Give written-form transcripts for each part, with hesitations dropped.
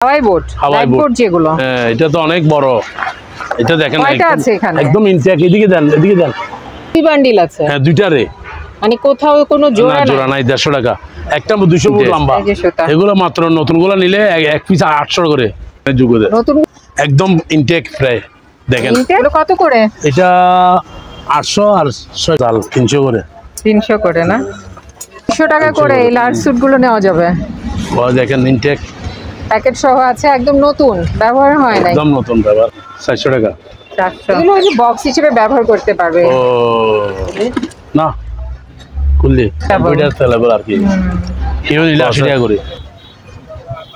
হাওয়াই boat, life boat যেগুলো। হ্যাঁ, এটা তো অনেক বড়। এটা দেখেন কয়টা আছে এখানে? একদম ইনটেক। এদিকে দেন, এদিকে দেন। কি বান্ডিল আছে? হ্যাঁ, দুইটা রে। মানে কোথাও কোনো জোড়া নাই? জোড়া নাই, 150 টাকা। একটা 200 ফুট লম্বা। এগুলো মাত্র নতুনগুলো নিলে এক পিস 800 করে যুগ দেয়। নতুন একদম ইনটেক প্রায়। দেখেন এগুলো কত করে? এটা 800 আর 300 করে। 300 করে না? 100 টাকা করে এই লার্জ স্যুট গুলো নেওয়া যাবে। দেখেন ইনটেক প্যাকেট সহ আছে, একদম নতুন, ব্যবহার হয় না। একদম নতুন, ব্যবহার 400 টাকা। 400। এগুলো ওই যে বক্স হিসেবে ব্যবহার করতে পারবে। ও না, কুল্লি কম্পিউটার চালাবে আর কি। কেউ নিলে 80 টাকা করে,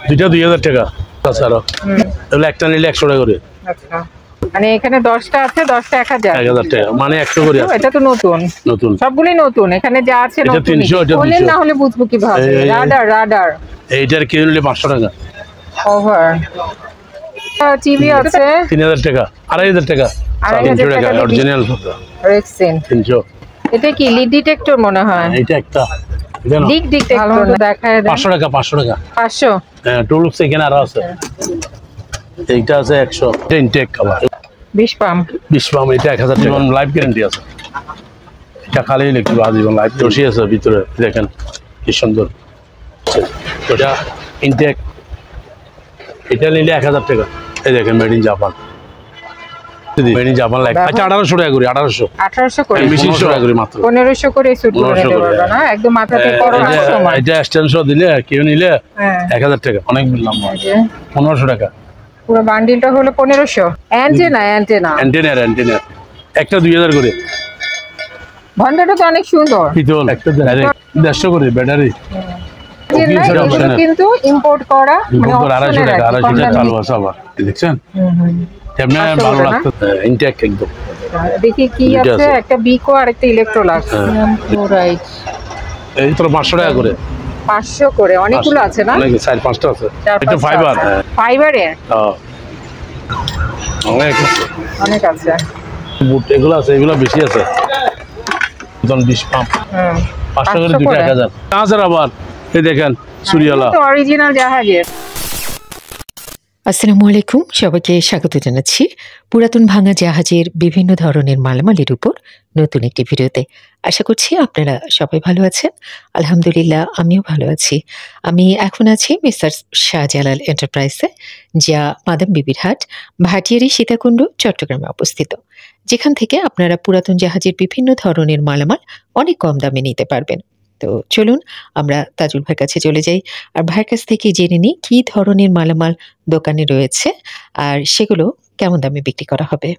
দুইটা 2000 টাকা। তাছাড়া তাহলে একটা নিলে 100 টাকা করে। আচ্ছা, মানে এখানে 10টা আছে, 10টা 1000 টাকা, মানে 100 করে আছে। এটা তো নতুন, নতুন সবগুলোই নতুন। এখানে যা আছে এটা নতুন। 300, এটা 200 না হলে বুঝবো কিভাবে? রাডার এইটার কেউ নিলে 500 টাকা। ওভার টিভি আছে 3000 টাকা, 2500 টাকা, 300 টাকা অরিজিনাল রেক্সিন। 300। এটা কি লিড ডিটেক্টর মনে হয়? এটা একটা লিড ডিটেক্টর দেখায় দেন। 500 টাকা, 500 টাকা। 500। হ্যাঁ, টুলস এখানে আরো আছে। এইটা আছে 100। এটা ইনটেক খাবার 20 পাম্প। 20 পাম্প। এটা 1000 টাকা। লাইফ গ্যারান্টি আছে। এটা খালি ইলেকট্রিক আজীবন লাইফ রশি আছে ভিতরে। দেখেন কি সুন্দর। এটা ইনটেক। এটা নিলে 1000 টাকা। এই দেখেন made in Japan. Made in Japan life. আচ্ছা 1800 টাকা করে। 1800 করে। 1500 টাকা করে মাত্র। 1500 করে স্যুট গুলো নিতে পারবে না? একদম মাথাতে পড়া সময়। এটা এক্সটেনশন দিলে কেউ নিলে 1000 টাকা। অনেক বললাম 1500 টাকা। পুরো বান্ডিলটা হলো 1500। অ্যান্টেনা একটা 2000 করে। ঘন্টাটা তো অনেক সুন্দর। পিতল একটা 150 করে ব্যাটারি। কিন্তু ইম্পোর্ট করা, মানে 250 টাকা। 250 টাকা চালু আছে আবার, দেখছেন? তেমনি ভালো লাগতো। ইনটেক একদম। দেখি কি আছে। একটা বিকো আর একটা ইলেকট্রোলাক্স। রাইট, এই তো 500 টাকা করে। 500 করে। অনেকগুলো আছে না? অনেক, 4-5টা আছে। এটা ফাইবার। ফাইবারে অনেক আছে। বুট এগুলো আছে, এগুলো বেশি আছে। 20 পাম্প 500 করে, 2টা 1000। আছে আবার এই দেখেন সুরিয়ালা অরিজিনাল জাহাজের। আসসালামু আলাইকুম, সবাইকে স্বাগত জানাচ্ছি পুরাতন ভাঙা জাহাজের বিভিন্ন ধরনের মালামালের উপর নতুন একটি ভিডিওতে। আশা করছি আপনারা সবাই ভালো আছেন। আলহামদুলিল্লাহ, আমিও ভালো আছি। আমি এখন আছি মিস্টার শাহজালাল এন্টারপ্রাইজে, যা মাদাম বিবির হাট, ভাটিয়ারি, সীতাকুণ্ড, চট্টগ্রামে অবস্থিত, যেখান থেকে আপনারা পুরাতন জাহাজের বিভিন্ন ধরনের মালামাল অনেক কম দামে নিতে পারবেন। তো চলুন আমরা তাজুল ভাইয়ের কাছে চলে যাই আর ভাইয়ের কাছ থেকে জেনে নিই কী ধরনের মালামাল দোকানে রয়েছে আর সেগুলো কেমন দামে বিক্রি করা হবে।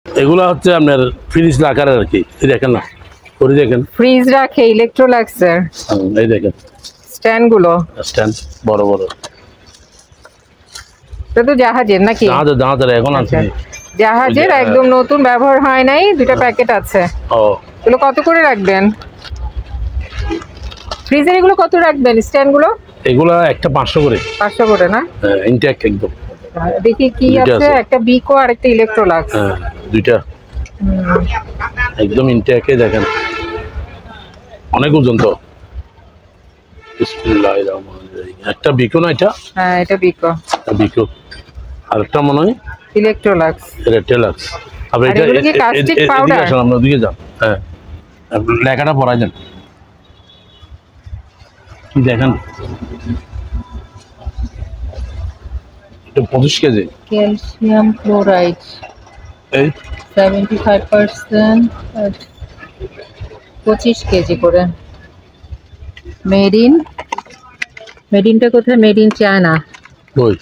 এগুলো হচ্ছে আপনার ফ্রিজ আকারের আর কি। এই দেখেন না, করে দেখেন ফ্রিজ রাখে ইলেকট্রোলাক্সের। এই দেখেন স্ট্যান্ড গুলো, স্ট্যান্ড বড় বড়। এটা তো জাহাজের নাকি? জাহাজের এখন আছে। জাহাজের একদম নতুন, ব্যবহার হয় নাই। 2টা প্যাকেট আছে। এগুলো কত করে রাখবেন? ফ্রিজের এগুলো কত রাখবেন? স্ট্যান্ড গুলো এগুলো একটা 500 করে। 500 করে না? ইনটেক একদম। দেখি কি আছে। একটা বিকো আর একটা ইলেকট্রোলাক্স। দুইটা একদম ইনটেক। দেখেন অনেক ওজন তো। বিসমিল্লাহির রহমানির রহিম। একটা বিকো না এটা? হ্যাঁ, এটা বিকো। আর একটা মনে হয় ইলেকট্রোলাক্স। টেলাক্স। আবার এটা কি কাস্টিক পাউডার? আসলে আমরা ওদিকে যান। হ্যাঁ, লেখাটা পড়াই দেন। কি দেখেন, এটা 25 কেজি। ক্যালসিয়াম ক্লোরাইড এই 75%, 25 কেজি করে। মেডিনটা কোথায়? Made in China. ওই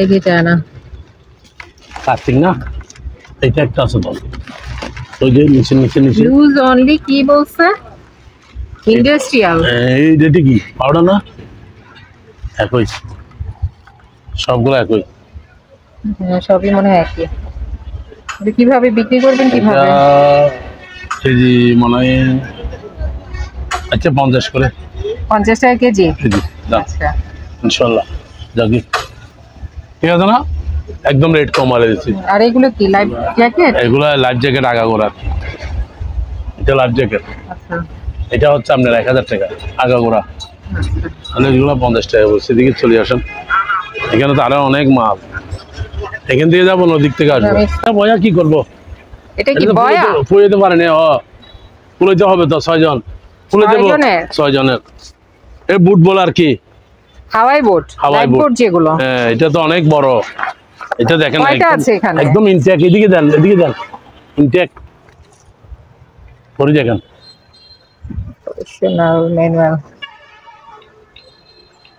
এই যে চায়না। কাস্টিং না, এটা একটা আছে তো। ওই যে নিচে ইউজ অনলি কি বলছে? ইন্ডাস্ট্রিয়াল। এইটা কি পাউডার না? একই, সবগুলো একই। হ্যাঁ, সবই মনে হয় একই। কিভাবে বিক্রি করবেন? কিভাবে কেজি মনে হয়? আচ্ছা 50 করে। 50 টাকা কেজি। আচ্ছা ইনশাল্লাহ যাকি, ঠিক আছে না? একদম রেট কমালে দিচ্ছি। আর এগুলো কি লাইফ জ্যাকেট? এগুলো লাইফ জ্যাকেট আগাগোড়া। এটা লাইফ জ্যাকেট। আচ্ছা, এটা হচ্ছে আপনার 1000 টাকা আগাগোড়া। তাহলে এগুলো 50 টাকা বলছি। এদিকে চলে আসেন। এখানে তো আরো অনেক মাল, এখান থেকে যাবো নদীর থেকে আসবো। বয়া কি করবো, এটা কি বয়া? পুরাইতে পারেনি, পুরাইতে হবে তো 6 জন, পুরে দেবো 6 জনের। এই বুট বল আর কি, হাওয়াই বোট, হাওয়াই বোট যেগুলো। হ্যাঁ, এটা তো অনেক বড়। এটা দেখেন একদম ইনটেক, এদিকে দেন ইনটেক পরে দেখেন।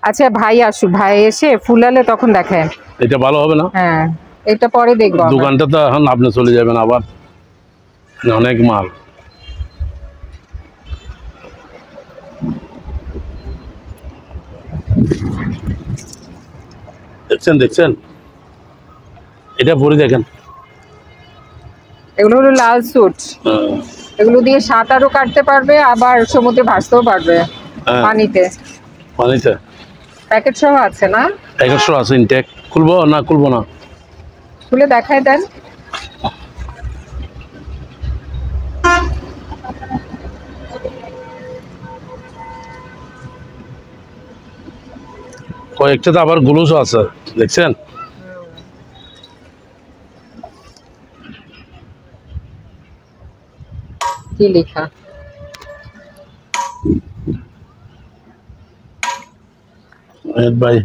আচ্ছা ভাই আসুক, ভাই এসে ফুলালে তখন দেখেন। এটা ভালো হবে না? হ্যাঁ, এটা পরে দেখবো। দোকানটা তো এখন আপনি চলে যাবেন আবার, অনেক মাল। দেখছেন এটা পরে দেখেন। এগুলো হলো লাল স্যুট, এগুলো দিয়ে সাঁতারও কাটতে পারবে, আবার সমুদ্রে ভাসতেও পারবে পানিতে। প্যাকেট সহ আছে না? প্যাকেট সহ আছে। ইনটেক খুলবো না? খুলবো না, খুলে দেখাই দেন। কয়েকটা তো আবার গ্লুজও আছে, দেখছেন? কি লেখা? ভাই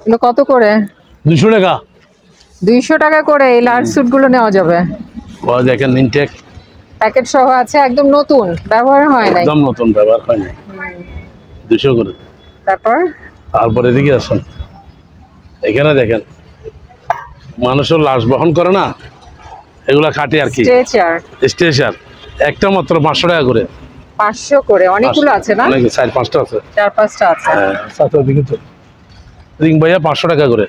এগুলো কত করে? 200 টাকা। 200 টাকা করে এই লার্জ স্যুট গুলো নেওয়া যাবে। দেখেন ইনটেক প্যাকেট সহ আছে, একদম নতুন, ব্যবহার হয় নাই। একদম নতুন, ব্যবহার হয় নাই। 200 করে। তারপরে এদিকে আসুন, এখানে দেখেন মানুষের লাশ বহন করে না, এগুলা খাটে আর কি, স্ট্রেচার। একটা মাত্র 500 টাকা করে। 500 করে? অনেকগুলো আছে না? অনেক, 4-5টা আছে। 4-5টা আছে। হ্যাঁ, ওদিকে তো রিং বয়া 500 টাকা করে।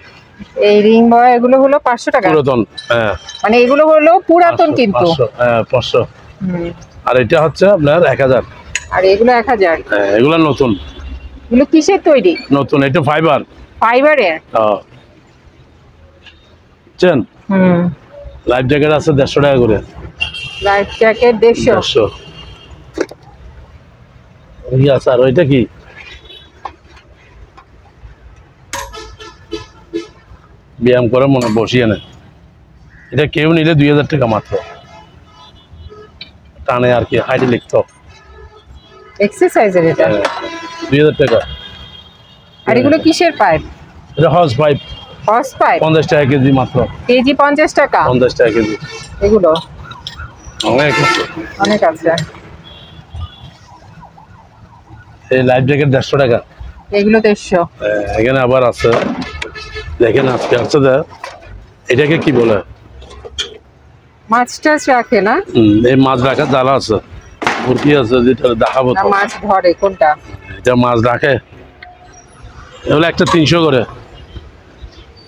এই রিং বয়া এগুলো হলো 500 টাকা পুরাতন। হ্যাঁ, মানে এগুলো হলো পুরাতন কিন্তু। 500। আর এটা হচ্ছে আপনার 1000। আর এগুলো 1000। হ্যাঁ, এগুলো নতুন। এগুলো কিসের তৈরি? নতুন, এটা ফাইবারের। বুঝছেন? লাইফ জ্যাকেট আছে 150 টাকা করে। Life jacket 150। আছে। আর ওইটা কি? ব্যায়াম করে মনে বসিয়ে নেয়, এটা কেউ নিলে 2000 টাকা মাত্র। টানে আর কি, হাইটে লিখতো এক্সারসাইজের। এটা 2000 টাকা। আর এগুলো কিসের পাইপ? এটা হজ পাইপ। 50 টাকা কেজি মাত্র। কেজি 50 টাকা? 50 টাকা কেজি। এগুলো অনেক আছে। এই লাইফ জ্যাকেট 150 টাকা। এগুলো 150। এখানে আবার আছে, দেখেন আজকে আছে। এটাকে কি বলে? মাছ টাছ রাখে না? এই মাছ রাখার জালা আছে, মুরগি আছে, যেটা দেখাবো। মাছ ধরে কোনটা? এটা মাছ রাখে। এগুলো একটা 300 করে।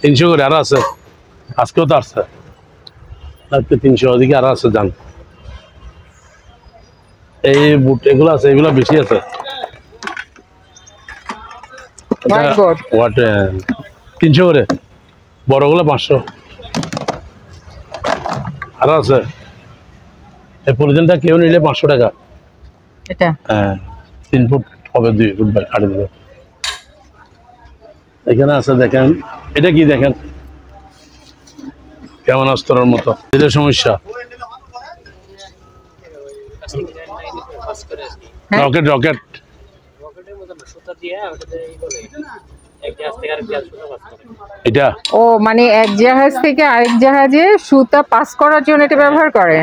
300 করে। আরো আছে, আজকেও তো আসছে। আজকে 300, ওদিকে আরো আছে। যান, এই বুট এগুলো আছে, এগুলো বেশি আছে। 300 করে, বড়গুলো 500। আরো আছে। এই পলিথিনটা কেউ নিলে 500 টাকা। এটা হ্যাঁ, 3 ফুট হবে, 2 ফুট কাটে দেবে। এখানে আছে, দেখেন এটা কি? দেখেন কেমন অস্ত্রের মতো। এটা সমস্যা। রকেট এটা। ও মানে এক জাহাজ থেকে আরেক জাহাজে সুতা পাস করার জন্য এটা ব্যবহার করে।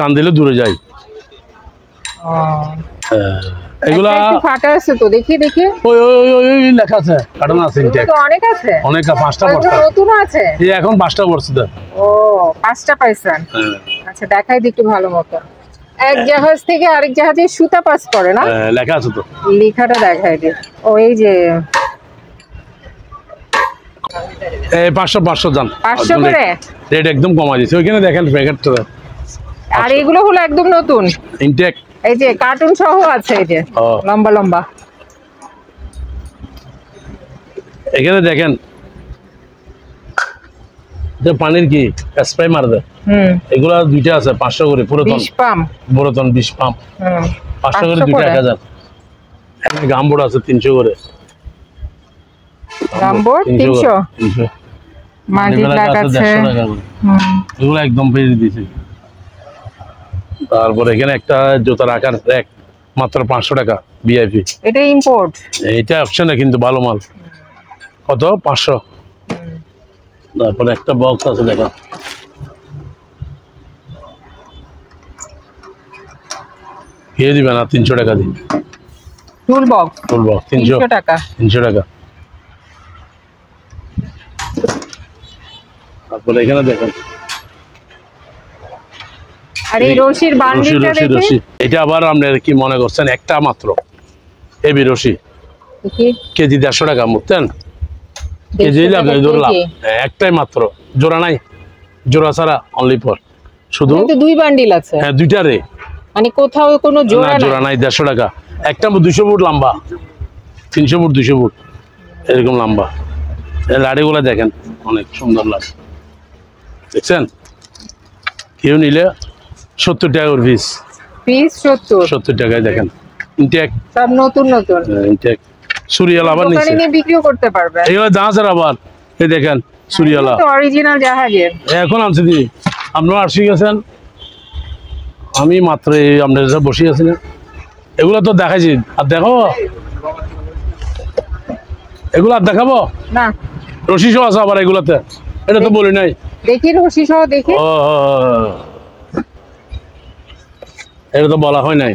টান দিলে দূরে যায়। এগুলা ফাটা আছে তো, দেখি ওই লেখা আছে, কাটানো আছে। অনেক আছে, অনেক। 5টা পড়ছে, নতুন আছে। এখন 5টা পড়ছে। ও 5টা পাইছেন? আচ্ছা, দেখাই দিই একটু ভালো মতো। এক জাহাজ থেকে আরেক জাহাজে সুতা পাস করে না, লেখা আছে তো, লেখাটা দেখাই দিই। ও এই যে 500 যান। 500 করে রেট একদম কমাই দিয়েছে। ওইখানে দেখেন প্যাকেটটা। আর এগুলো হলো একদম নতুন, ইনটেক। এই যে কার্টুন সহ আছে, এই যে লম্বা লম্বা। এখানে দেখেন যে পানির কি স্প্রে মারবে। এগুলা 2টা আছে 500 করে। পুরাতন 20 পাম্প। পুরাতন 20 পাম্প 500 করে 2টা 1000। এখানে গামবোর্ড আছে 300 করে। গামবোর্ড 300 মাল্টি প্লাগ আছে। এগুলো একদম পেয়ে দিয়েছি। তারপর এখানে একটা জুতা রাখার র‍্যাক মাত্র 500 টাকা ভিআইপি। এটা ইম্পোর্ট, এটা অপশন কিন্তু ভালো মাল। কত? 500। তারপর একটা বক্স আছে দেখো, কে দিবে না 300 টাকা দিই। টুল বক্স 300 টাকা। 300 টাকা। তারপরে এখানে দেখেন, আর এই রশির বান্ডিলটা দেখে এটা আবার আপনার কি মনে করছেন একটা মাত্র হেভি রশি, কেজি 150 টাকা মুক্তেন, কেজি ধরলাম একটাই মাত্র, জোড়া নাই, জোড়া ছাড়া অনলি ফর শুধু 2 বান্ডিল আছে। হ্যাঁ 2টা রে, মানে কোথাও কোনো জোড়া নাই 150 টাকা। একটা 200 ফুট লম্বা, 300 ফুট 200 ফুট এরকম লম্বা। এই লাড়িগুলো দেখেন অনেক সুন্দর লাগে, দেখছেন? কেউ নিলে 70 টাকা করে পিস। 70 টাকায় দেখেন। ইনটেক সব নতুন ইনটেক সুরিয়াল আবার নিচে নিয়ে বিক্রিও করতে পারবে। এগুলো জাহাজের আবার এই দেখেন সুরিয়ালা অরিজিনাল জাহাজের। এখন আনছি দি আপনারা আসি গেছেন, আমি মাত্র আপনার বসে আছি না, এগুলো তো দেখাইছি। আর দেখো এগুলো আর দেখাবো না, রশি সহ আছে আবার এগুলাতে, এটা তো বলি নাই। দেখি রশি সহ দেখি। এটা তো বলা হয় নাই।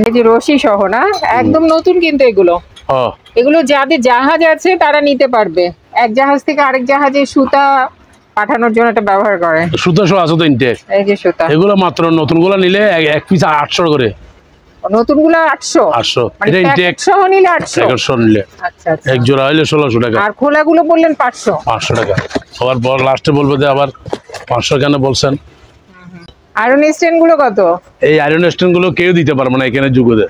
এই যে রশি সহ না, একদম নতুন কিন্তু এগুলো। এগুলো যাদের জাহাজ আছে তারা নিতে পারবে। এক জাহাজ থেকে আরেক জাহাজে সুতা পাঠানোর জন্য এটা ব্যবহার করে। সুতা সহ আছে তো ইনটেক। এই যে সুতা, এগুলো মাত্র নতুনগুলো নিলে এক পিস 800 করে। নতুনগুলো 800। এটা ইনটেক সহ নিলে 800 নিলে। আচ্ছা আচ্ছা। এক জোড়া হইলে 1600 টাকা। আর খোলাগুলো বললেন 500 টাকা। আবার পর লাস্টে বলবো যে আবার 500 কেন বলছেন। আয়রন স্ট্যান্ড গুলো কত? এই আয়রন স্ট্যান্ড গুলো কেউ দিতে পারবে না এখানে যুগতে,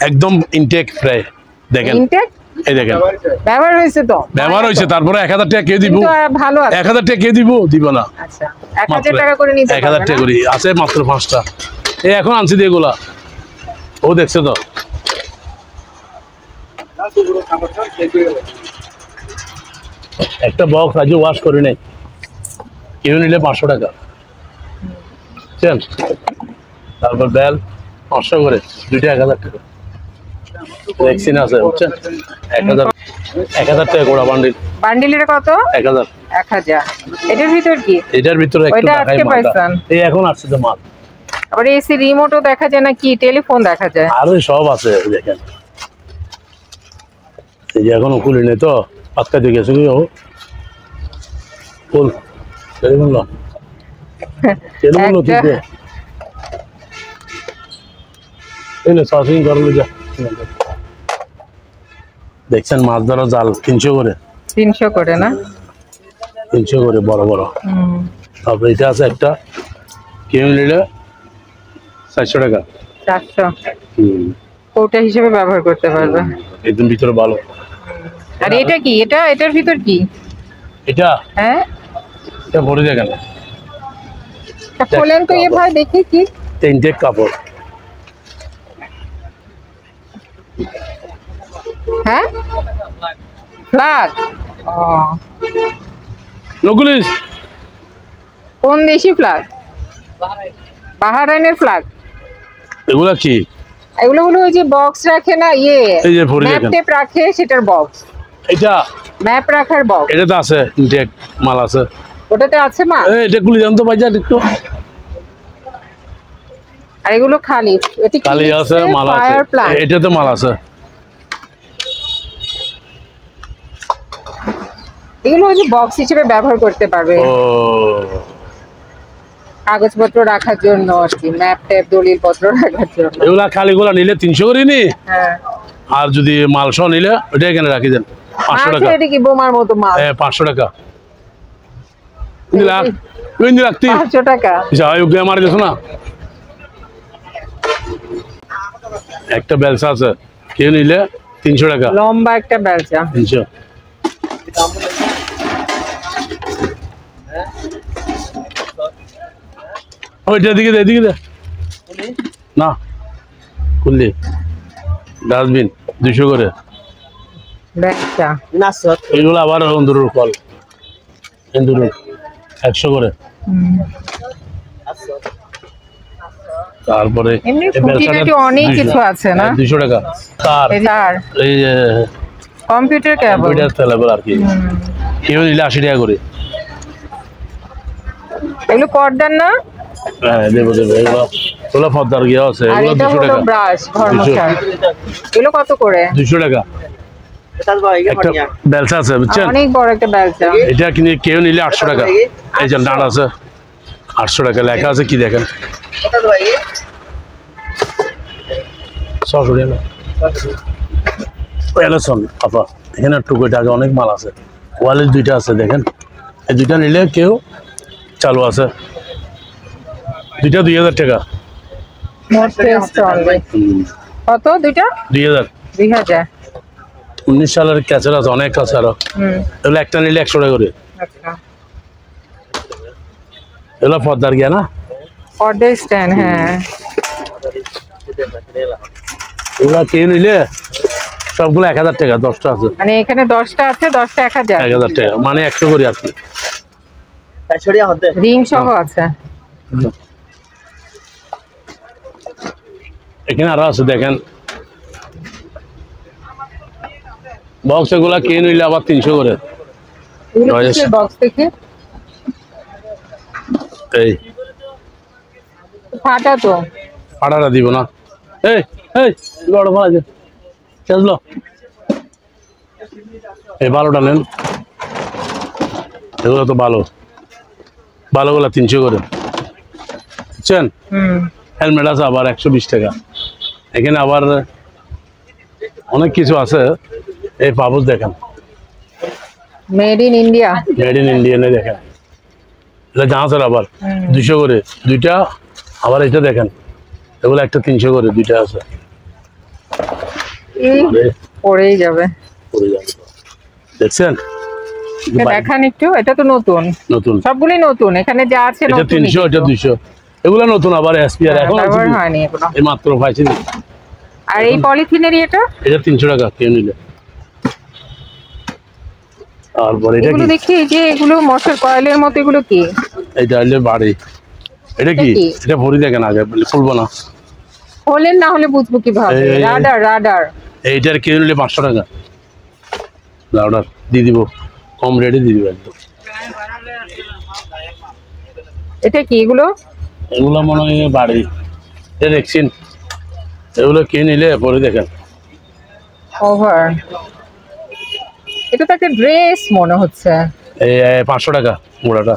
একদম ইনটেক প্রায় দেখেন। ইনটেক এই দেখেন ব্যবহার হয়েছে তো, ব্যবহার হয়েছে। তারপরে 1000 টাকা কে দিব? ভালো আছে 1000 টাকা কে দিব না। আচ্ছা 1000 টাকা করে নিতে 1000 টাকা করে আছে মাত্র 5টা। এই এখন আনছি দিয়ে এগুলা, ও দেখছে তো। একটা বক্স আজও ওয়াশ করে নাই, কেউ নিলে 500 টাকা। তারপর বেল 500 করে, 2টা 1000 টাকা। ভ্যাকসিন আছে বুঝছেন, 1000 টাকা গোড়া বান্ডিল। বান্ডিলের কত? 1000। এটার ভিতর কি? এটার ভিতরে একটু দেখাই মাল। এই এখন আসছে তো মাল। আবার এসি রিমোটও দেখা যায় না, কি টেলিফোন দেখা যায়, আরো সব আছে দেখেন। এই যে এখনো খুলি নেই তো, আজকে দিয়ে গেছে কি ও ফুল টেলিফোন না, টেলিফোন না তুই এই না সার্চিং করলে যা। দেখছেন মাছ ধরা জাল 300 করে। 300 করে না, 300 করে বড় বড়। তারপরে এটা আছে একটা, কেউ নিলে 400 টাকা। 400 কৌটা হিসেবে ব্যবহার করতে পারবে, একদম ভিতরে ভালো। আর এটা কি? এটার ভিতর কি? এটা হ্যাঁ এটা ভরে দেখেন, খোলেন তো ভাই দেখি কি। ইনটেক কাপড়। হ্যাঁ ফ্ল্যাগ। নকুলিস কোন দেশি ফ্ল্যাগ? বাহারাইনের ফ্ল্যাগ। এগুলা কি? এগুলো হলো ওই যে বক্স রাখে না, এই যে ভরে ম্যাপ দেখেন, টেপ রাখে সেটার বক্স। এটা ম্যাপ রাখার বক্স। এটা তো আছে ইনটেক মাল আছে। ওটাতে আছে মাল। এটা গুলি জানতো ভাই যান একটু। আর এগুলো খালি, এটা খালি আছে, মাল আছে। এটাতে মাল আছে। এগুলো ওই যে বক্স হিসেবে ব্যবহার করতে পারবে, কাগজপত্র রাখার জন্য আর কি, ম্যাপ ট্যাপ দলিল পত্র রাখার জন্য। এগুলা খালিগুলা নিলে 300 করে নি। হ্যাঁ, আর যদি মাল সহ নিলে ওইটা এখানে রাখি দেন 500 টাকা। এটা কি বোমার মতো মাল? হ্যাঁ 500 টাকা। দিলা তুই নি রাখতি 500 টাকা। যাই ওকে আমার দেখো না, একটা বেলসা আছে, কেউ নিলে 300 টাকা। লম্বা একটা বেলচা 300। ওইটা দিকে দে, এদিকে দে না কুল্লি ডাস্টবিন 200 করে। ব্যাগটা এগুলো আবার এন্দুরের কল, এন্দুরের 100 করে। তারপরে এমনি খুঁটিনাটি অনেক কিছু আছে না? 200 টাকা। তার এই যে কম্পিউটার কেবল, কম্পিউটার তেলাবল আর কি, কেউ নিলে 80 টাকা করে। এগুলো পর্দার না? হ্যাঁ দেবো দেবো, এগুলো পর্দার গিয়ে আছে, আর এগুলো এটা 200 হলো টাকা। ব্রাশ ঘর মোছার, এগুলো কত করে? 200 টাকা। একটা বেলচা আছে বুঝছেন, অনেক বড় একটা বেলচা। এটা কিনে কেউ নিলে 800 টাকা। এই যে নাট আছে 800 টাকা লেখা আছে, কি দেখেন আপা, এখানে টুকুটা আগে অনেক মাল আছে। ওয়ালের 2টা আছে দেখেন, এই 2টা নিলে কেউ চালু আছে, 2টা 2000 টাকা। কত দুইটা? 2000। 2000। 19 সালের ক্যাচের আছে, অনেক আছে আরো। এগুলো একটা নিলে 100 টাকা করে। এগুলো পর্দার গিয়া না, পর্দার স্ট্যান্ড। হ্যাঁ, এগুলো কেউ নিলে সবগুলো 1000 টাকা। 10টা আছে, মানে এখানে 10টা আছে, 10টা 1000। 1000 টাকা মানে 100 করে আর কি। রিং সহ আছে। এখানে আরো আছে দেখেন বক্স, এগুলা কে নিলে আবার 300 করে। বক্স থেকে এই ফাটা তো ফাটাটা দিব না। এই এই বড় ভালো আছে চলো, এই ভালোটা নেন, এগুলো তো ভালো, ভালোগুলা 300 করে বুঝছেন। হেলমেট আছে আবার 120 টাকা। এখানে আবার অনেক কিছু আছে। এই পাপোশ দেখেন, made in India, made in ইন্ডিয়ানে দেখেন, এটা জাহাজের আবার 200 করে 2টা। আবার এটা দেখেন, এগুলো একটা 300 করে, 2টা আছে। পড়েই যাবে, দেখছেন দেখান একটু। এটা তো নতুন, নতুন সবগুলোই নতুন। এখানে যা আছে এটা নতুন। 300, এটা 200। এগুলো নতুন আবার এসপিআর এখন ব্যবহার হয়নি এগুলো। এই মাত্র পাইছি। আর এই পলিথিনের এটা 300 টাকা কেউ নিলে। তারপর এটা এগুলো কি দেখি যে এগুলো মশার কয়েলের মতো, এগুলো কি? এটা হলে বাড়ি, এটা কি? এটা ভরি দেখেন আগে, খুলবো না। হলেন না হলে বুঝবো কিভাবে? Radar, radar. এইটার কেউ নিলে 500 টাকা। রাডার দিয়ে দিব, কম রেটে দিয়ে দিব একদম। এটা কি? এগুলো এগুলো মনে হয় বাড়ি, এটা দেখছেন, এগুলো কে নিলে পরে দেখেন। ওভার, এটা তো একটা ড্রেস মনে হচ্ছে। এই 500 টাকা মোড়াটা,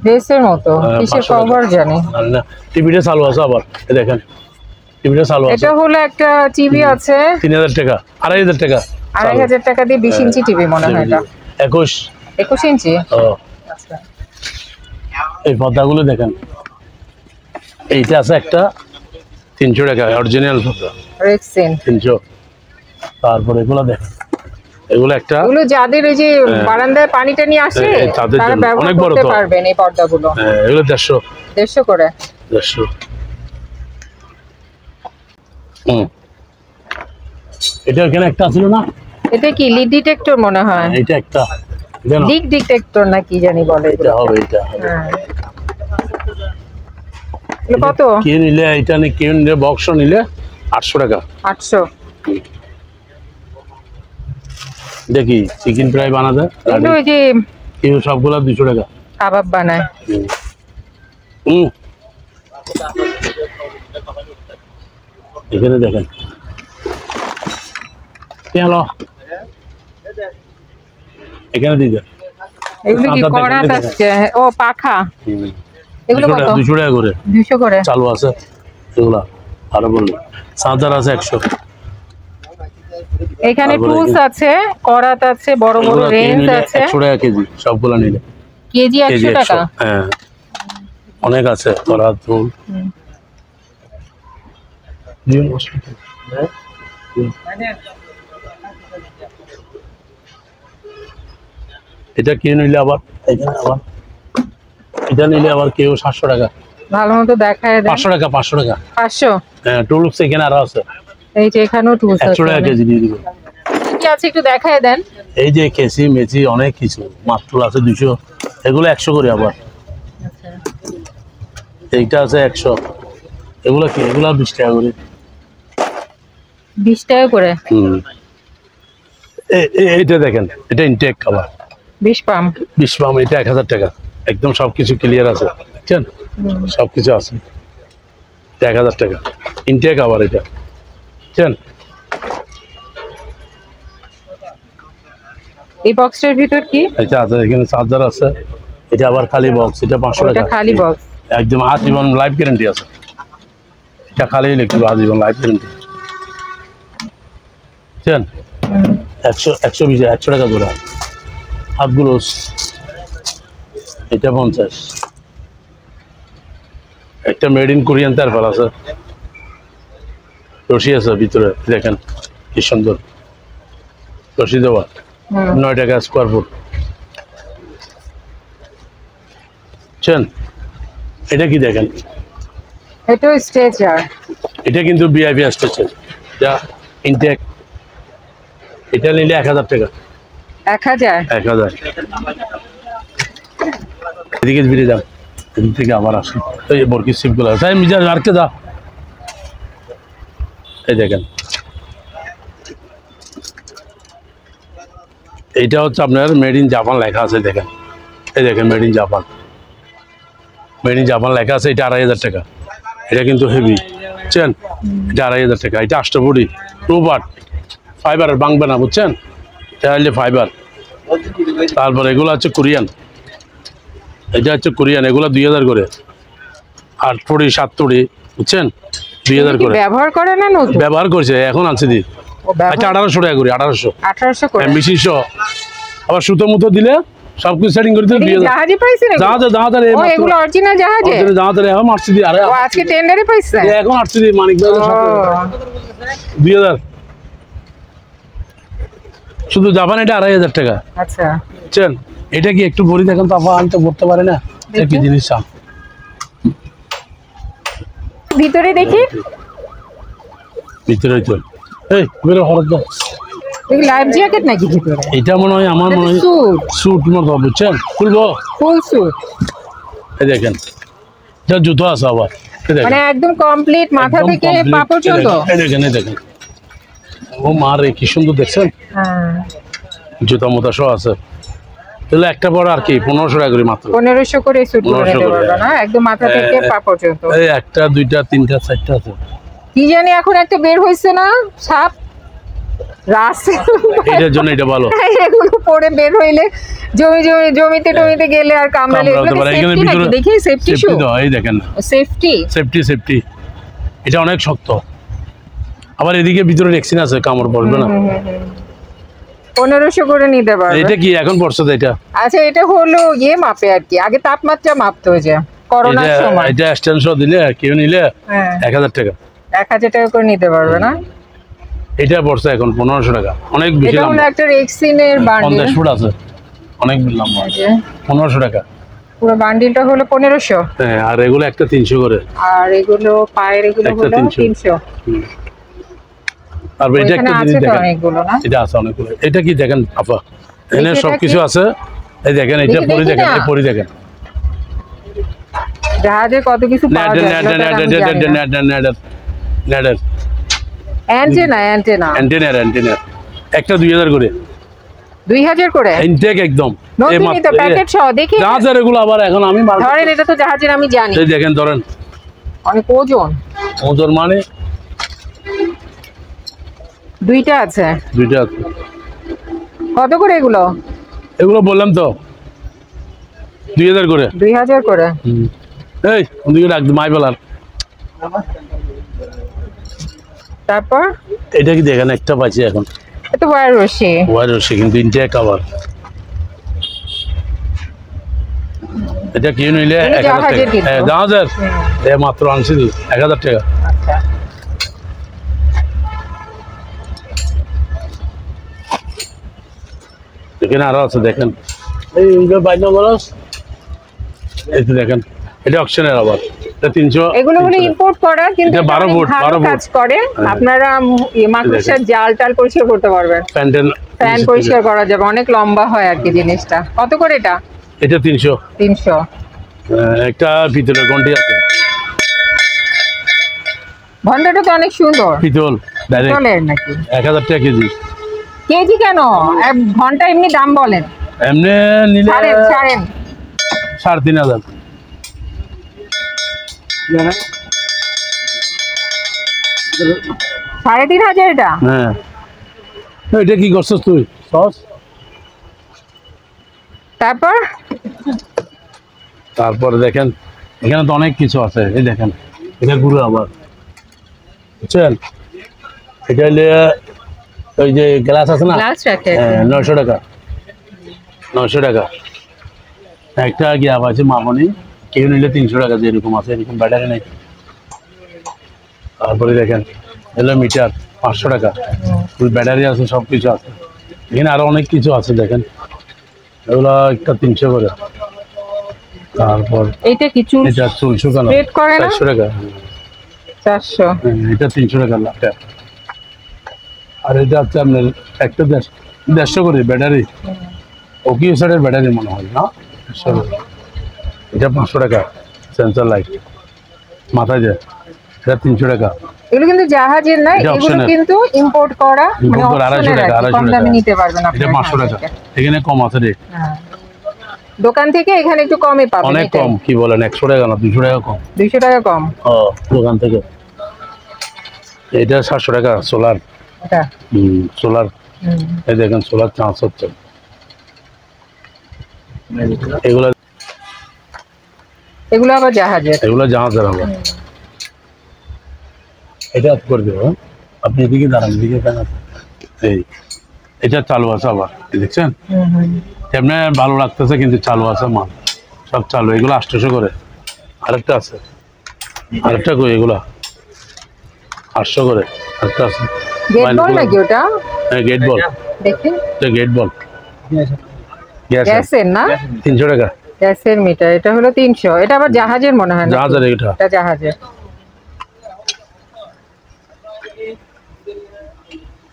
ড্রেসের মতো। কিসের কভার জানি না। টিভিটা চালু আছে আবার, এই দেখেন টিভিটা চালু আছে। এটা হলো একটা টিভি আছে 3000 টাকা, 2500 টাকা। 2500 টাকা দিয়ে 20 ইঞ্চি টিভি মনে হয়। এটা 21 ইঞ্চি। আচ্ছা, এই পর্দাগুলো দেখেন, এইটা আছে একটা 300 টাকা, অরিজিনাল পর্দা রেক্সিন 300। তারপর এগুলো দেখেন, এগুলো একটা, এগুলো যাদের এই যে বারান্দায় পানিটা নিয়ে আসে তাদের তারা জন্য ব্যবহার অনেক বড় করতে তো। পারবেন এই পর্দাগুলো। এগুলো 150 150 করে। 150। এটা এখানে একটা ছিল না, এটা কি লিড ডিটেক্টর মনে হয়? এটা একটা লিক ডিটেক্টর না কি জানি বলে। এটা হবে, এটা হ্যাঁ, এটা কত? কে নিলে, এটা নিয়ে কে নিলে বক্স নিলে 800 টাকা। 800। দেখি চিকেন ফ্রাই বানাতে এগুলো ওই যে কেউ সবগুলা 200 টাকা কাবাব বানায়। এখানে দেখেন হলো, এখানে দিয়ে দেন। এগুলো কি করাত আছে? ও পাখা। এগুলো কত? 200 টাকা করে 200 করে চালু আছে। এগুলা আরো বললো চার্জার আছে 100। এখানে টুলস আছে, করাত আছে, বড় বড় রেঞ্জ আছে। 100 টাকা কেজি সবগুলা নিলে। কেজি 100 টাকা? হ্যাঁ, অনেক আছে করাত টুল। এটা কি নিলে আবার, এখানে আবার এটা নিলে আবার কেউ 700 টাকা। ভালো মতো দেখায় দেন। 500 টাকা 500 টাকা 500। হ্যাঁ টুলস এখানে আরো আছে, এই যে এখানেও টুলস 100 আছে। টাকা কেজি দিয়ে দিব। কি আছে একটু দেখায় দেন। এই যে কেসি মেচি অনেক কিছু, মাত্র আছে 200, এগুলো 100 করে আবার। এইটা আছে 100, এগুলো কি, এগুলো 20 টাকা করে। 20 টাকা করে। এইটা দেখেন, এটা ইনটেক খাবার 20 পাম। 20 পাম, এটা 1000 টাকা, একদম সবকিছু ক্লিয়ার আছে, বুঝছেন, সবকিছু আছে। 1000 টাকা ইনটেক আবার, এটা বুঝছেন। এই বক্সটার ভিতর কি? এটা আছে, এখানে চার্জার আছে, এটা আবার খালি বক্স, এটা 500 এটা টাকা খালি বক্স। একদম আজীবন লাইফ গ্যারান্টি আছে, এটা খালি ইলেকট্রিক আজীবন লাইফ গ্যারান্টি, বুঝছেন। 100 টাকা জোড়া। হাতগুলো এটা 50, একটা মেড ইন কোরিয়ান তারপর আছে, রশি আছে ভিতরে, দেখেন কি সুন্দর রশি দেওয়া, 9 টাকা স্কোয়ার ফুট, বুঝছেন। এটা কি দেখেন, এটা স্ট্রেচার। এটা কিন্তু ভিআইপি স্ট্রেচার, যা ইনটেক, এটা নিলে 1000 টাকা। 1000। 1000। এদিকে ফিরে যান, এদিক থেকে আবার আসি, এই যে বরকি সিপগুলো আছে, মিজাজ আরকে দা, এই দেখেন এইটা হচ্ছে আপনার মেড ইন জাপান লেখা আছে, দেখেন, এই দেখেন made in Japan, made in Japan লেখা আছে, এটা 2500 টাকা। এটা কিন্তু হেভি, বুঝছেন, এটা 2500 টাকা। এটা আষ্টপুরি 2 বাট ফাইবার, ভাঙবে না, বুঝছেন, এটা হলে ফাইবার। তারপর এগুলো হচ্ছে কোরিয়ান, এটা হচ্ছে কোরিয়ান, এগুলো 2000 করে, 8 ফুটি 7 ফুটি, বুঝছেন, 2000 করে। ব্যবহার করে না নতুন? ব্যবহার করছে, এখন আনছি দি। আচ্ছা 1800 টাকা করে, 1800 করে। মেশিন সহ, আবার সুতো মুতো দিলে সবকিছু সেটিং করে দিলে 2000। জাহাজে পাইছেন? জাহাজে ও এগুলো অরিজিনাল জাহাজে? জাহাজে এখন আসছি দি, আরে ও আজকে টেন্ডারে পাইছেন? এখন আসছি দি, মানিক ভাই 2000 শুধু জাপান, এটা 2500 টাকা। আচ্ছা বুঝছেন, এটা কি একটু বড়ি দেখেন তো, আপা আমি তো করতে পারি না, এটা কি জিনিস চান ভিতরে দেখি। ভিতরে তো এই বেরো হরদ দাও। এই লাইফ জ্যাকেট নাকি ভিতরে? এটা মনে হয়, আমার মনে হয় স্যুট। স্যুট মতো, বুঝছেন, খুলবো, ফুল স্যুট। এই দেখেন, এটা জুতো আছে আবার, এই দেখেন মানে একদম কমপ্লিট মাথা একদম থেকে complete, পা পর্যন্ত। এই দেখেন, এই দেখেন, ও মা রে কি সুন্দর দেখছেন, হ্যাঁ জুতা মোতা সহ আছে। তাহলে একটা পর আর কি 1500 টাকা করে মাত্র। 1500 করে স্যুট করে 1500 নিতে করে। পারবে না, একদম মাথা থেকে পা পর্যন্ত। এই একটা দুইটা তিনটা চারটা আছে, কি জানি এখন একটা বের হইছে না সাপ, রাসেল, এটার জন্য এটা ভালো। এগুলো পরে বের হইলে জমিতে টমিতে গেলে আর কামড়ালে, কামড়াতে এগুলো পারে, এখানে সেফটি নাকি ভিতরে দেখি? সেফটি শু, সেফটি তো, এই দেখেন সেফটি। সেফটি, এটা অনেক শক্ত, আবার এদিকে ভিতরে রেক্সিন আছে, কামড় পড়বে না। 1500 করে নিতে পারবে। এটা কি এখন পড়ছে তো, এটা আচ্ছা এটা হলো ইয়ে মাপে আর কি, আগে তাপমাত্রা মাপতো যে করোনার সময়। এটা স্ট্যান্ড সহ দিলে কেউ নিলে হ্যাঁ 1000 টাকা। 1000 টাকা করে নিতে পারবে না? এটা পড়ছে এখন 1500 টাকা, অনেক বেশি এটা হলো লম্বা, একটা রেক্সিনের বান্ডিল। 50 ফুট আছে, অনেক লম্বা, 1500 টাকা। পুরো বান্ডিলটা হলো 1500। হ্যাঁ, আর এগুলো একটা 300 করে, আর এগুলো পায়ের এগুলো একটা হলো 300 300। তারপর এটা ওইখানে একটা আছে জিনিস তো দেখেন, অনেকগুলো না? এটা আছে অনেকগুলো। এটা কি দেখেন আপা, এখানে এটা সবকিছু কি? আছে, এই দেখেন, এটা দেখি, পরে দেখি দেখেন, না। এই পরে দেখেন, জাহাজে কত কিছু পাওয়া যায় এগুলো তো আমি জানি না। অ্যান্টেনা একটা 2000 করে 2000 করে ইনটেক, একদম নতুনই তো প্যাকেট সহ। দেখি জাহাজের এগুলো আবার এখন আমি ধরেন, এটা তো জাহাজের আমি জানি, এই দেখেন, ধরেন অনেক ওজন। ওজন মানে দুইটা আছে। দুইটা আছে, কত করে এগুলো? এগুলো বললাম তো 2000 করে। 2000 করে। এই ওদিকে রাখ মাই বলার। তারপর এটা কি দেখেন, একটা পাইছি এখন, এটা ওয়্যার রশি। ওয়ার রশি, কিন্তু ইনটেক আবার। এটা কি নিলে এটা 1000 টাকা। জাহাজের কিন্তু। হ্যাঁ জাহাজের, এ মাত্র আনছি 1000 টাকা। আচ্ছা এখানে আরো আছে, দেখেন এই বাইনা বরস, এই তো দেখেন, এটা অকশনের আবার, 300 এগুলো হলো ইম্পোর্ট করা, কিন্তু এটা 12 অনেক ফুট, ভালো 12 কাজ ফুট। করে। আপনারা মাকড়সার জাল টাল পরিষ্কার করতে পারবেন, প্যান্ডেল ফ্যান পরিষ্কার করা যাবে, অনেক লম্বা হয় আর কি জিনিসটা। কত করে এটা? এটা 300। 300। একটা ভিতরে ঘন্টি আছে, ঘন্টাটা তো অনেক সুন্দর। পিতল ডাইরেক্ট চলের নাকি 1000 টাকা কেজি। কেজি কেন, এক ঘন্টা এমনি দাম বলেন। এমনি নিলে ছাড়েন ছাড়েন। 3500। 3500 এটা? হ্যাঁ, এটা কি করছিস তুই? সস। তারপরে দেখেন এখানে তো অনেক কিছু আছে। এই দেখেন এটা গুঁড়ো আবার, বুঝছেন? এটা হলে ওই যে গ্লাস আছে না, গ্লাস রাখে। 900 টাকা। 900 টাকা একটা গিয়া আছে মামনি, কেউ নিলে 300 টাকা, যেরকম আছে এরকম ব্যাটারি নেই। তারপরে দেখেন এলো মিটার 500 টাকা, ব্যাটারি আছে, সব কিছু আছে। এখানে আরো অনেক কিছু আছে দেখেন, এগুলো একটা 300 করে। তারপর এইটা কি চুল এটা চুল শুকানো স্ট্রেট করে না? 400 টাকা। 400। এটা 300 টাকা লাখটা। আর এটা হচ্ছে আপনার একটা 150 করে ব্যাটারি, ওকি সাইডের ব্যাটারি মনে হয় না। 150 টাকা। এটা 500 টাকা সেন্সর লাইট মাথায় যায়, এটা 300 টাকা। এগুলো কিন্তু জাহাজের না, এটা এগুলো optional। কিন্তু ইম্পোর্ট করা, মানে ইম্পোর্ট করে 250 optional টাকা, আর কি, কম 250 দামে টাকা। নিতে পারবেন এটা আপনারা 500 এখান টাকা, থেকে। এখানে কম আছে রে, হ্যাঁ। দোকান থেকে এখানে একটু কমে পাবেন। অনেক এটাই। কম। কি বলেন, 100 টাকা না 200 টাকা কম। 200 টাকা কম দোকান থেকে। এটা 700 টাকা সোলার। এটা। সোলার, এই দেখেন সোলার চান্স হচ্ছে। এগুলো এগুলো আবার জাহাজের। এগুলো জাহাজের আবার। এটা অফ করে দেবো, আপনি এদিকে দাঁড়ান, এদিকে দাঁড়ান। এই এটা চালু আছে আবার, এই দেখছেন? এমনি ভালো লাগতেছে, কিন্তু চালু আছে মাল, সব চালু। এগুলো 800 করে। আরেকটা আছে, আরেকটা কই, এগুলা 800 করে। আরেকটা আছে গেট বল নাকি ওটা? হ্যাঁ, গেট বল। দেখি। এটা গেট বল, গ্যাসের না? 300 টাকা। গ্যাসের মিটার, এটা হলো 300। এটা আবার জাহাজের মনে হয় না? জাহাজের এটা। এটা জাহাজের।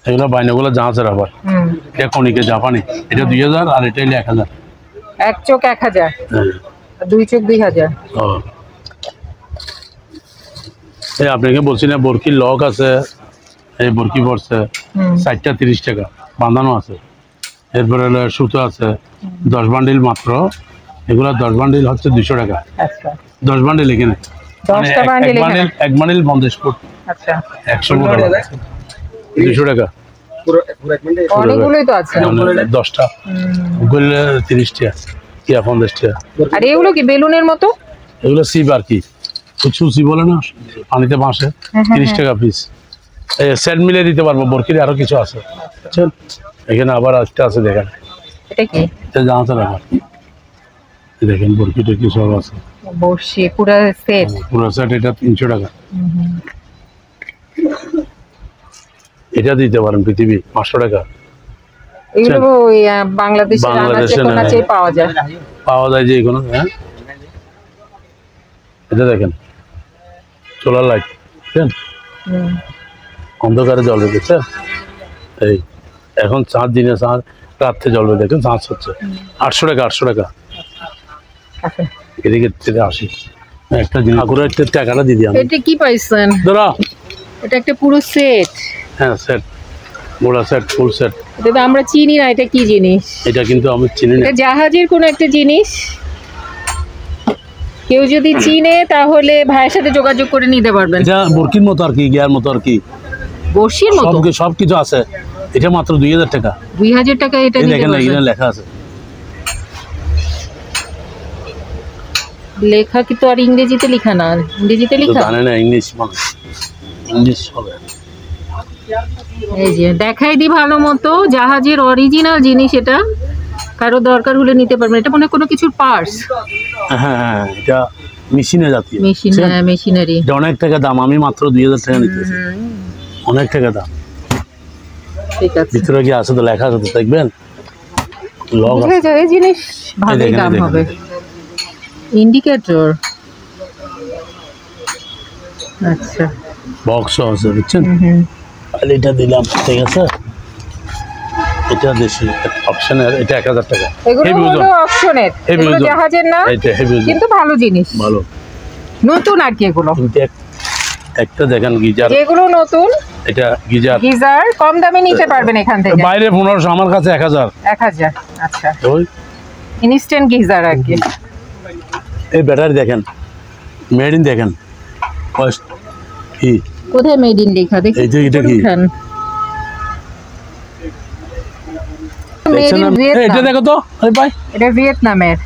এগুলো বাইনাগুলো জাহাজের আবার। এটা কনিকে জাপানি, এটা 2000, আর এটা হলো 1000। এক চোখ 1000, হ্যাঁ। দুই চোখ 2000। ও, এই আপনাকে বলছি না বরকির লক আছে, এই বরকি পড়ছে 60টা 30 টাকা বাঁধানো আছে। এরপরে হলো সুতো আছে 10 বান্ডিল মাত্র, এগুলো 10 বান্ডিল হচ্ছে 200 টাকা। আচ্ছা, 10 বান্ডিল এখানে, 10টা বান্ডিল এখানে। এক বান্ডিল 50 ফুট, আচ্ছা, 100 ফুট 200 টাকা। অনেকগুলোই তো আছে। 10টা ওগুলো 30 টাকা, কি 50 টাকা। আর এগুলো কি বেলুনের মতো? এগুলো সিপ আর কি, সুসি বলে না, পানিতে ভাসে, 30 টাকা পিস। সেট মিলে দিতে পারবো। বরকির আরো কিছু আছে, বুঝছেন? এখানে আবার একটা আছে, দেখেন এটা কি? এটা জাহাজের আবার। দেখেন বরকি টরকি সব আছে, বর্ষি পুরো সেট। পুরো সেট। এটা 300 টাকা। এটা দিতে পারেন পৃথিবী 500 টাকা। এগুলো ওই বাংলাদেশের আনাচে পাওয়া যায়। পাওয়া যায় যে কোনো। হ্যাঁ, এটা দেখেন সোলার লাইট, বুঝছেন? অন্ধকারে জ্বলবে, দেখছেন? এই এখন চাঁদ, দিনে চাঁদ, রাত্রে জ্বলবে, দেখেন চাঁদ হচ্ছে। 800 টাকা। 800 টাকা। এদিকে থেকে 80। একটা জিনিস আগুরে একটা টাকাটা দিয়ে দিলাম। এটা কি পাইছেন? ধরো, এটা একটা পুরো সেট। হ্যাঁ সেট, গোড়া সেট, ফুল সেট। এটা তো আমরা চিনি না, এটা কি জিনিস? এটা কিন্তু আমি চিনি না। এটা জাহাজের কোনো একটা জিনিস। কেউ যদি চিনে তাহলে ভাইয়ের সাথে যোগাযোগ করে নিতে পারবেন। এটা বরকির মতো আর কি, গিয়ার মতো আর কি, বর্ষির মতো। সব কিছু আছে। এটা মাত্র 2000 টাকা। 2000 টাকা এটা নিতে দেখেন পারবেন। এখানে লেখা আছে। লেখা কি তো আর ইংরেজিতে লেখা না? ইংরেজিতে লেখা? জানে না ইংলিশ, মানে ইংলিশ হবে। এই যে দেখাই দি ভালো মতো, জাহাজের অরিজিনাল জিনিস এটা। কারো দরকার হলে নিতে পারবেন। এটা মনে হয় কোনো কিছুর পার্টস। হ্যাঁ, এটা মেশিনে জাতীয়, মেশিন, হ্যাঁ মেশিনারি। এটা অনেক টাকা দাম। আমি মাত্র 2000 টাকা নিতেছি, অনেক টাকা দাম। ঠিক আছে, ভিতরে কি আছে তো লেখা আছে তো, দেখবেন লগ বুঝলে যে এই জিনিস ভালোই দাম হবে। ইন্ডিকেটর, আচ্ছা, বক্সও আছে বুঝছেন। আর এটা দিলাম, ঠিক আছে। এটা দেশি অপশনের, এটা 1000 টাকা। এগুলো Heavy হলো ওজন। অপশনের, Heavy এগুলো ওজন। জাহাজের না, এটা হেভি ওজন, কিন্তু ভালো জিনিস, ভালো। নতুন আর কি এগুলো। কিন্তু একটা দেখেন গিজার, যেগুলো নতুন এটা গিজার গিজার কম দামে নিতে পারবেন এখান থেকে। বাইরে 1500, আমার কাছে 1000। 1000। আচ্ছা, ওই ইনস্ট্যান্ট গিজার আর কি। এই ব্যাটারি দেখেন, মেড ইন দেখেন, ফার্স্ট কি কোথায় মেড ইন লেখা দেখি? এই যে এটা কি? মেড ইন এটা ভিয়েতনাম। দেখো তো, আরে ভাই এটা ভিয়েতনামের।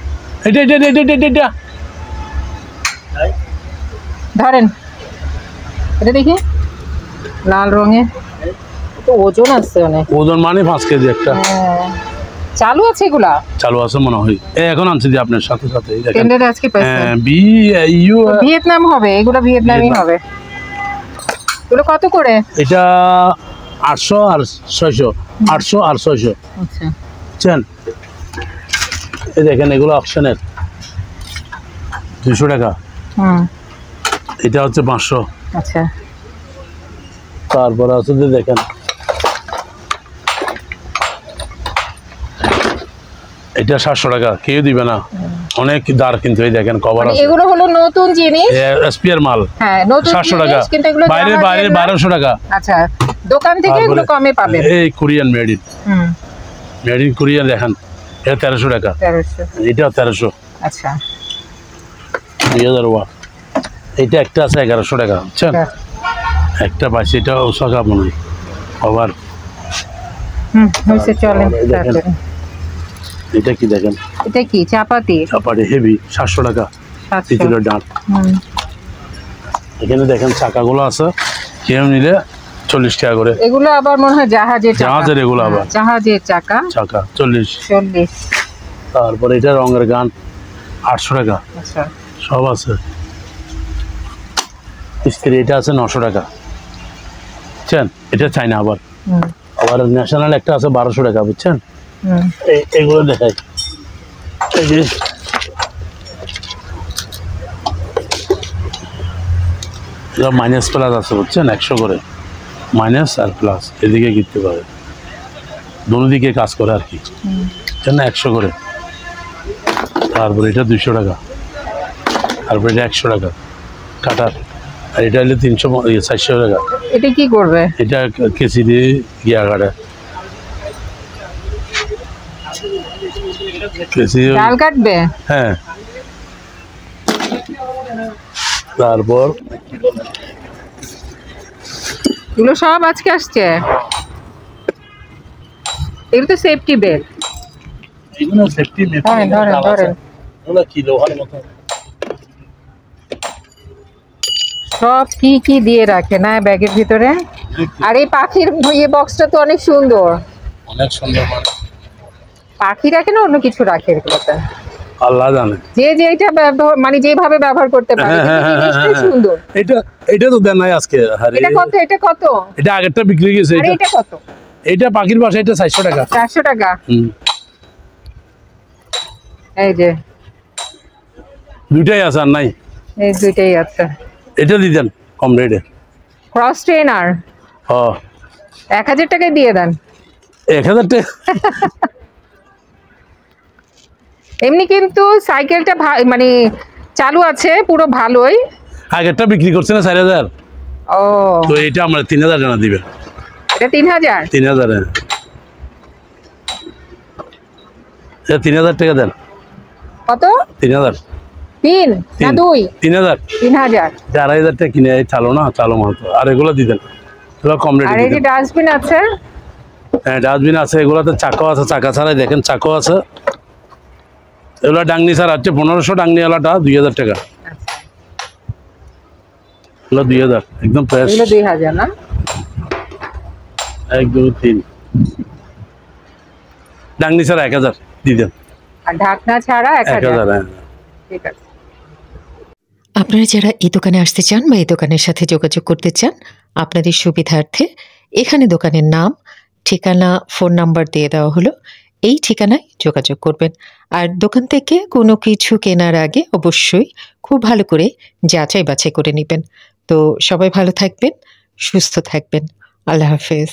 এটা এটা এটা এটা এটা এটা ধরেন এটা দেখি, লাল রঙের, তো ওজন আছে অনেক। ওজন মানে 5 কেজি একটা। হ্যাঁ। চালু আছে এগুলা? চালু আছে মনে হয়, এখন আনছি যে আপনার সাথে সাথে এই দেখেন। টেন্ডারে আজকে পাইছেন? বি ইউ ভিয়েতনাম হবে এগুলো, ভিয়েতনামই ভিয়েতনাম। হবে। এগুলো কত করে? এটা 800 আর 600, 800 আর 600, আচ্ছা, বুঝছেন। এই দেখেন এগুলো অপশনের 200 টাকা, এটা হচ্ছে 500। আচ্ছা, তারপরে আছে যে দেখেন এটা 700 টাকা, কেউ দিবে না, অনেক দার। কিন্তু এই দেখেন কভার মানে আছে, এগুলো হলো নতুন জিনিস। এসপিআর মাল। হ্যাঁ, নতুন 700 টাকা, জিনিস, কিন্তু এগুলো বাইরে জাহাজের বাইরে না। 1200 টাকা। আচ্ছা, দোকান থেকে এগুলো কমে পাবেন। এই Korean made in, hmm, made in Korean দেখেন, এটা 1300 টাকা, 1300। এটা 1300, আচ্ছা, 2000 ওয়াট। এটা একটা আছে 1100 টাকা, বুঝছেন। একটা পাইছি, এটা ওসাকা মনে হয় আবার। হয়েছে, চলেন এই দেখেন। তাড়াতাড়ি। এটা কি দেখেন, এটা কি চাপাতি? চাপাটি হেভি, 700 টাকা, 700। পিতলের ডাঁট। এখানে দেখেন চাকাগুলো আছে, কেউ নিলে 40 টাকা করে। এগুলো আবার মনে হয় জাহাজের চাকা। জাহাজের এগুলো আবার। জাহাজের চাকা, চাকা 40। 40। তারপরে এটা রঙের গান 800 টাকা, আচ্ছা, সব আছে। স্ত্রী এটা আছে 900 টাকা, বুঝছেন। এটা চাইনা আবার। আবার ন্যাশনাল একটা আছে 1200 টাকা, বুঝছেন। এইগুলো দেখাই, এই যে মাইনাস প্লাস আছে, বুঝছেন, 100 করে মাইনাস আর প্লাস, এদিকে কিনতে পারে, দুনো দিকে কাজ করে আর কি, বুঝছেন না, 100 করে। তারপরে এটা 200 টাকা, তারপরে এটা 100 টাকা কাটার, আর এটা হলে 400 টাকা। এটা কি করবে? এটা কেসি দিয়ে গিয়া কাটে, কেসি। ডাল কাটবে? হ্যাঁ। তারপর এগুলো সব আজকে আসছে। এগুলো তো সেফটি বেল্ট। এগুলো সেফটি ধরেন ধরেন ধরেন, এগুলো কি লোহার মতো, সব কি কি দিয়ে রাখে না ব্যাগের ভিতরে। আর এই পাখির ইয়ে বক্সটা তো অনেক সুন্দর, অনেক সুন্দর। পাখি রাখে না অন্য কিছু রাখে এগুলোতে, আল্লাহ জানে। যে যেটা মানে যেভাবে ব্যবহার করতে পারে, কিন্তু জিনিসটাই সুন্দর। এটা তো দেন নাই আজকে। এটা কত? এটা কত? এটা আগেরটা বিক্রি গেছে। আরে এটা কত? এটা পাখির বাসা, এটা 400 টাকা। 400 টাকা। এই যে দুইটাই আছে আর নাই, এই দুইটাই আছে। এটা দিতেন কম রেটে। ক্রস ট্রেনার ও 1000 টাকায় দিয়ে দেন। 1000 টাকা? এমনি কিন্তু সাইকেলটা মানে চালু আছে পুরো ভালোই। আগেরটা বিক্রি করছে না 4000। ও, তো এটা আমরা 3000 টাকা দিবেন। এটা 3000? 3000, এটা 3000 টাকা দেন। কত? 3000। 3 না 2? 3000। 3000। 2500 টাকা কিনে চালো না, চালো মাল তো। আর এগুলো দিতেন, এগুলো কম রেটে আর এই যে দিতেন। ডাস্টবিন আছে। হ্যাঁ, ডাস্টবিন আছে, এগুলোতে চাকাও আছে, চাকা ছাড়াই দেখেন চাকাও আছে। এগুলো ডাংনি ছাড়া হচ্ছে 1500, ডাংনিওয়ালাটা 2000 টাকা। এগুলো 2000 একদম ফ্রেশ। এগুলো 2000 না? 1 2 3 ডাংনি ছাড়া 1000 দিতেন। আর ঢাকনা ছাড়া 1000। 1000, হ্যাঁ। ঠিক আছে। আপনারা যারা এই দোকানে আসতে চান বা এই দোকানের সাথে যোগাযোগ করতে চান, আপনাদের সুবিধার্থে এখানে দোকানের নাম, ঠিকানা, ফোন নাম্বার দিয়ে দেওয়া হলো। এই ঠিকানায় যোগাযোগ করবেন। আর দোকান থেকে কোনো কিছু কেনার আগে অবশ্যই খুব ভালো করে যাচাই বাছাই করে নেবেন। তো সবাই ভালো থাকবেন, সুস্থ থাকবেন। আল্লাহ হাফেজ।